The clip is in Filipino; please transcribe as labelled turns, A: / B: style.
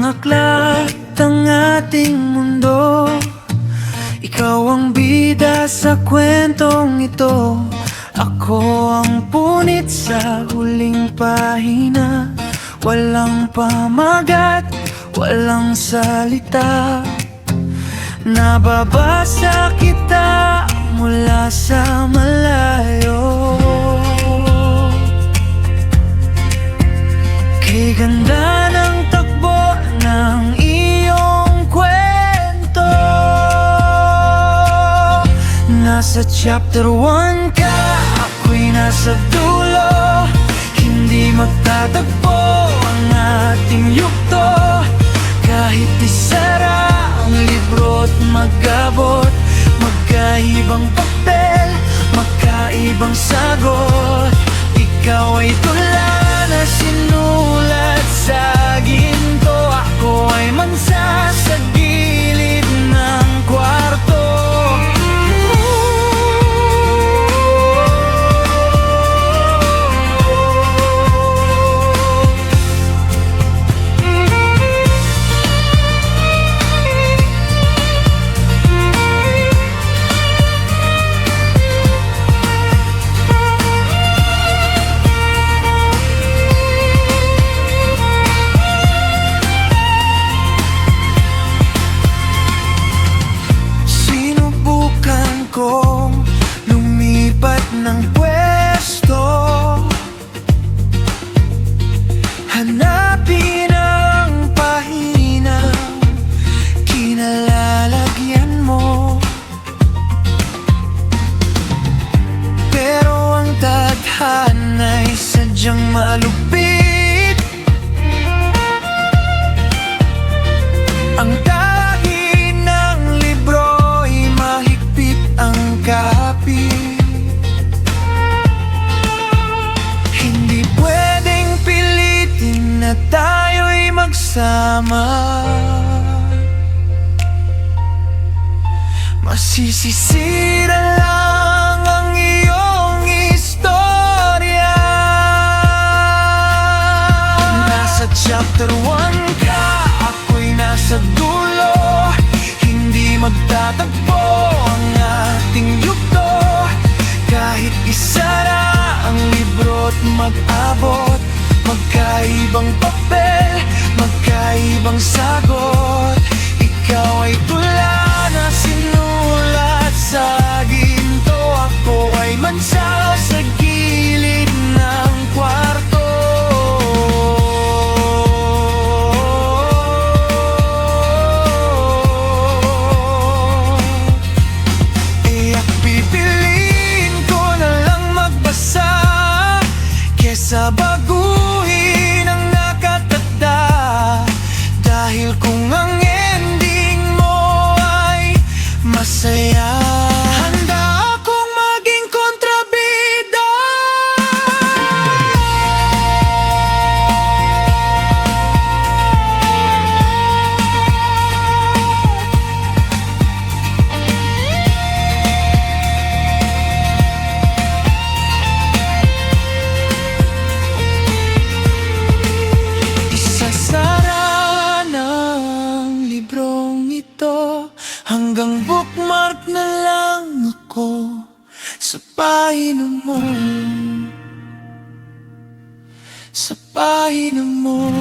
A: aklat ang ating mundo. Ikaw ang bida sa kwentong ito. Ako ang punit sa huling pahina. Walang pamagat, walang salita. Nababasa kita mula sa malayo. Kay ganda ng takbo ng iyong kwento. Nasa chapter 1 ka, ako'y nasa dulo. Hindi magtatagpo ang ating yugto. Kahit isara ang libro't mag-abot, magkaibang papel, magkaibang sagot. Ikaw ay tula na sinulat sa ginto. Ako ay mansa sa gilid ng kwarto. Lumipat ng pwesto, hanapin ang pahina, kinalalagyan mo. Pero ang tadhana'y sadyang malupit. Ang tagi ng libro'y mahigpit ang kapi. Hindi pwedeng pilitin na tayo'y magsama. Masisisira lang ang iyong istorya. Nasa chapter 1 ka, ako'y nasa dulo. Hindi magtatagpo ang ating yugto. Kahit isara ang libro't mag-abot, magkaibang papel, magkaibang sagot. Ikaw ay tula na sinulat sa ginto. Ako ay mansa sa gilid ng kwarto. Sa baguhin ang nakatakda. Dahil kung ang ending mo ay masaya, handa akong maging kontrabida. Hanggang bookmark na lang ako sa pahina mo, sa pahina mo.